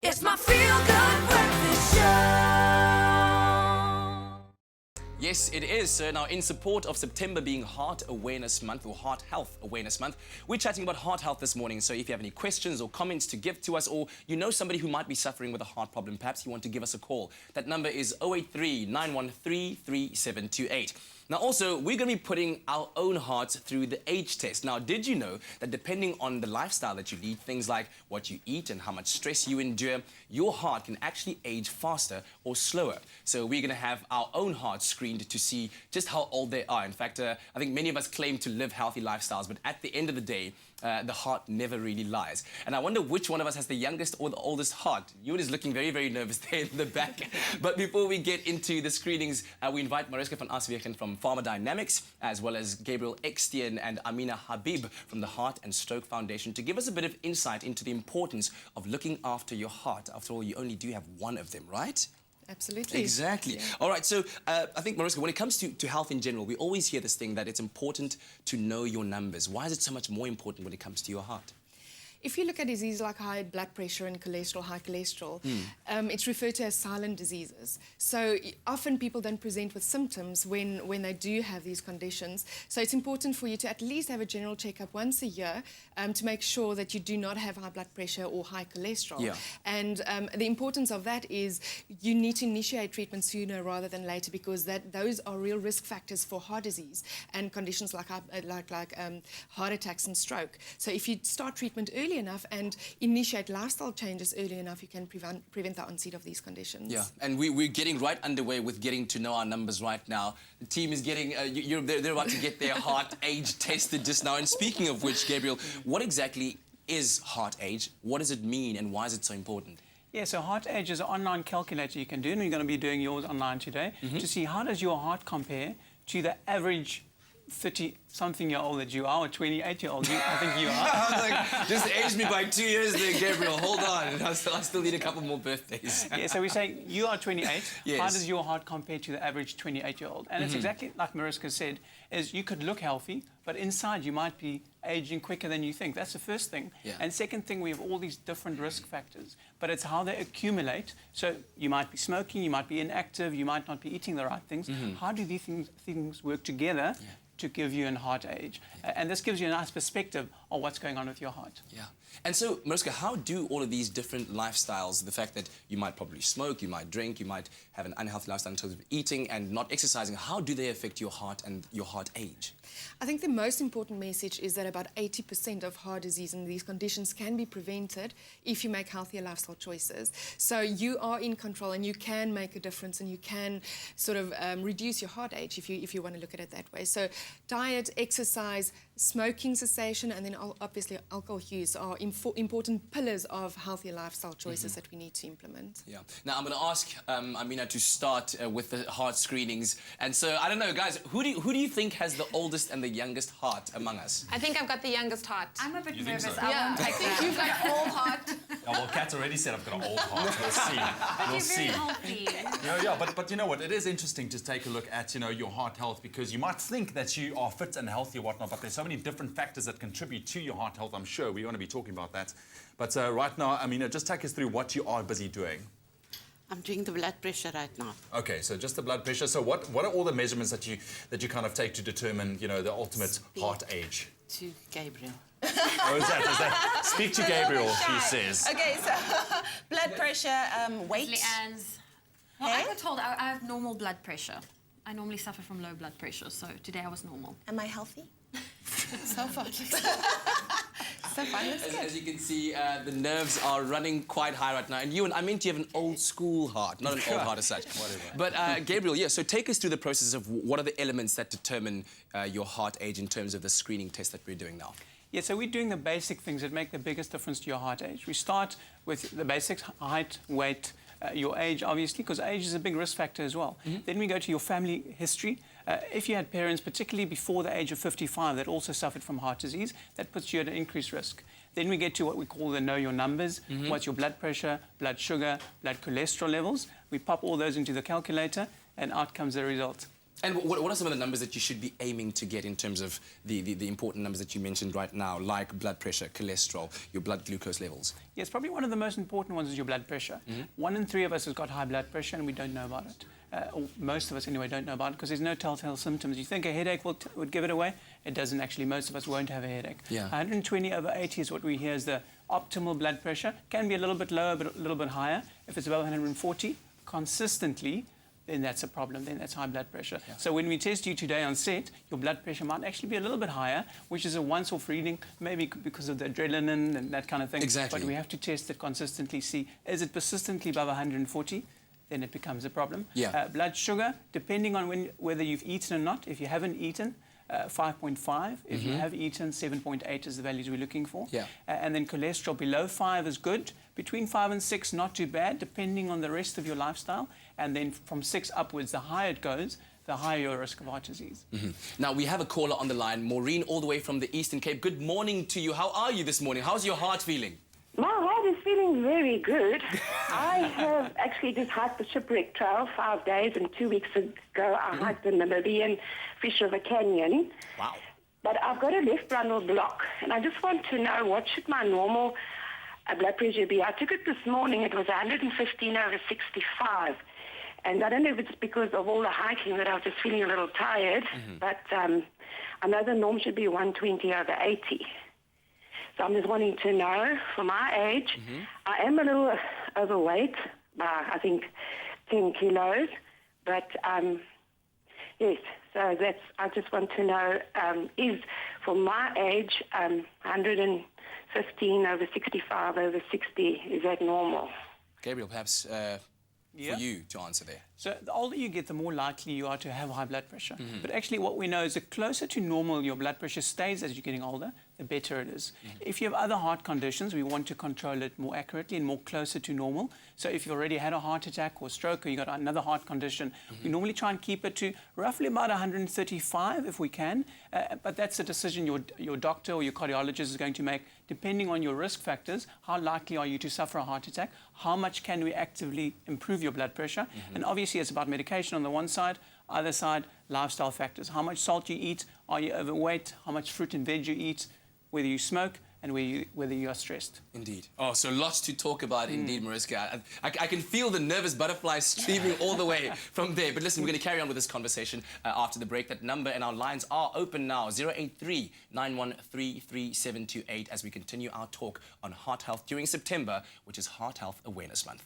It's my feel-good breakfast show. Yes, it is, sir. Now, in support of September being Heart Awareness Month or Heart Health Awareness Month, we're chatting about heart health this morning. So if you have any questions or comments to give to us, or you know somebody who might be suffering with a heart problem, perhaps you want to give us a call. That number is 083 913 3728. Now, also, we're going to be putting our own hearts through the age test. Now, did you know that depending on the lifestyle that you lead, things like what you eat and how much stress you endure, your heart can actually age faster or slower. So we're going to have our own hearts screened to see just how old they are. In fact, I think many of us claim to live healthy lifestyles, but at the end of the day, the heart never really lies. And I wonder which one of us has the youngest or the oldest heart. Ewan is looking very, very nervous there in the back. But before we get into the screenings, we invite Mariska van Aswegen from Pharma Dynamics, as well as Gabriel Ekstien and Amina Habib from the Heart and Stroke Foundation to give us a bit of insight into the importance of looking after your heart. After all, you only do have one of them, right? Absolutely. Exactly. Yeah. All right, so I think, Mariska, when it comes to health in general, we always hear this thing that it's important to know your numbers. Why is it so much more important when it comes to your heart? If you look at diseases like high blood pressure and cholesterol, high cholesterol, it's referred to as silent diseases. So often people don't present with symptoms when they do have these conditions. So it's important for you to at least have a general checkup once a year to make sure that you do not have high blood pressure or high cholesterol. Yeah. And the importance of that is you need to initiate treatment sooner rather than later, because those are real risk factors for heart disease and conditions like heart attacks and stroke. So if you start treatment early enough and initiate lifestyle changes early enough, you can prevent the onset of these conditions. Yeah, and we're getting right underway with getting to know our numbers right now. The team is getting, they're about to get their heart age tested just now. And speaking of which, Gabriel, what exactly is heart age? What does it mean and why is it so important? Yeah, so heart age is an online calculator you can do, and you're going to be doing yours online today, to see how does your heart compare to the average 30-something-year-old that you are, or 28-year-old, I think you are. I was like, just aged me by 2 years there, Gabriel. Hold on. I still need a couple more birthdays. Yeah, so we're saying you are 28. Yes. How does your heart compare to the average 28-year-old? And it's exactly like Mariska said, is you could look healthy, but inside you might be aging quicker than you think. That's the first thing. Yeah. And second thing, we have all these different risk factors, but it's how they accumulate. So you might be smoking, you might be inactive, you might not be eating the right things. How do these things work together to give you an heart age? And this gives you a nice perspective of what's going on with your heart. Yeah. And so, Mariska, how do all of these different lifestyles, the fact that you might probably smoke, you might drink, you might have an unhealthy lifestyle in terms of eating and not exercising, how do they affect your heart and your heart age? I think the most important message is that about 80% of heart disease and these conditions can be prevented if you make healthier lifestyle choices. So you are in control and you can make a difference, and you can sort of reduce your heart age if you want to look at it that way. So diet, exercise, smoking cessation, and then obviously alcohol use are important pillars of healthier lifestyle choices that we need to implement. Yeah. Now, I'm going to ask Amina to start with the heart screenings. And so, I don't know, guys, who do you think has the oldest and the youngest heart among us? I think I've got the youngest heart. I'm a bit You think nervous. so? I won't take that. You've got an old heart. Oh, well, Kat's already said I've got an old heart. We'll see. We'll You're see. very healthy. Yeah, but you know what? It is interesting to take a look at, your heart health, because you might think that you are fit and healthy or whatnot, but there's so many different factors that contribute to your heart health. I'm sure we're going to be talking about that. But right now, Amina, just take us through what you are busy doing. I'm doing the blood pressure right now. Okay, so just the blood pressure. So what are all the measurements that you kind of take to determine, the ultimate heart age? To Gabriel. Oh, is that? Speak to Gabriel, he says. Okay, so blood pressure, weight. Leigh-anne's. Well, I got told I have normal blood pressure. I normally suffer from low blood pressure, so today I was normal. Am I healthy? So far. So far, As you can see, the nerves are running quite high right now. And Ewan, I meant you have an old school heart, not an old heart as such. But Gabriel, yeah, so take us through the process of what are the elements that determine your heart age in terms of the screening test that we're doing now. Yeah, so we're doing the basic things that make the biggest difference to your heart age. We start with the basics: height, weight, your age, obviously, because age is a big risk factor as well. Then we go to your family history. If you had parents, particularly before the age of 55, that also suffered from heart disease, that puts you at an increased risk. Then we get to what we call the know your numbers. What's your blood pressure, blood sugar, blood cholesterol levels. We pop all those into the calculator, and out comes the result. And what are some of the numbers that you should be aiming to get in terms of the important numbers that you mentioned right now, like blood pressure, cholesterol, your blood glucose levels? Yes, probably one of the most important ones is your blood pressure. 1 in 3 of us has got high blood pressure and we don't know about it. Or most of us anyway don't know about it because there's no telltale symptoms. You think a headache would give it away. It doesn't actually. Most of us won't have a headache. Yeah. 120/80 is what we hear is the optimal blood pressure. Can be a little bit lower, but a little bit higher. If it's above 140 consistently, then that's a problem, then that's high blood pressure. Yeah. So when we test you today on set, your blood pressure might actually be a little bit higher, which is a once-off reading, maybe because of the adrenaline and that kind of thing. Exactly. But we have to test it consistently, see, is it persistently above 140? Then it becomes a problem. Yeah. Blood sugar, depending on whether you've eaten or not. If you haven't eaten, 5.5. If you have eaten, 7.8 is the values we're looking for. Yeah. And then cholesterol below 5 is good. Between 5 and 6, not too bad, depending on the rest of your lifestyle. And then from 6 upwards, the higher it goes, the higher your risk of heart disease. Now, we have a caller on the line, Maureen, all the way from the Eastern Cape. Good morning to you. How are you this morning? How's your heart feeling? My heart is feeling very good. I have actually just hiked the Shipwreck Trail 5 days, and 2 weeks ago I hiked the Namibian Fish River Canyon. Wow. But I've got a left bundle block, and I just want to know, what should my normal blood pressure be? I took it this morning. It was 115/65. And I don't know if it's because of all the hiking that I was just feeling a little tired, but I know the norm should be 120/80. So I'm just wanting to know, for my age, I am a little overweight by, I think, 10 kilos. But, yes, so I just want to know, is, for my age, 115/65/60, is that normal? Gabriel, perhaps for you to answer there. So the older you get, the more likely you are to have high blood pressure. But actually what we know is the closer to normal your blood pressure stays as you're getting older, the better it is. If you have other heart conditions, we want to control it more accurately and more closer to normal. So if you've already had a heart attack or stroke, or you've got another heart condition, we normally try and keep it to roughly about 135 if we can. But that's a decision your doctor or your cardiologist is going to make, depending on your risk factors. How likely are you to suffer a heart attack? How much can we actively improve your blood pressure? And obviously it's about medication on the one side, other side, lifestyle factors. How much salt you eat, are you overweight, how much fruit and veg you eat, whether you smoke, and whether you are stressed. Indeed. Oh, so lots to talk about indeed, Mariska. I can feel the nervous butterflies streaming all the way from there. But listen, we're going to carry on with this conversation after the break. That number and our lines are open now, 083-913-3728, as we continue our talk on heart health during September, which is Heart Health Awareness Month.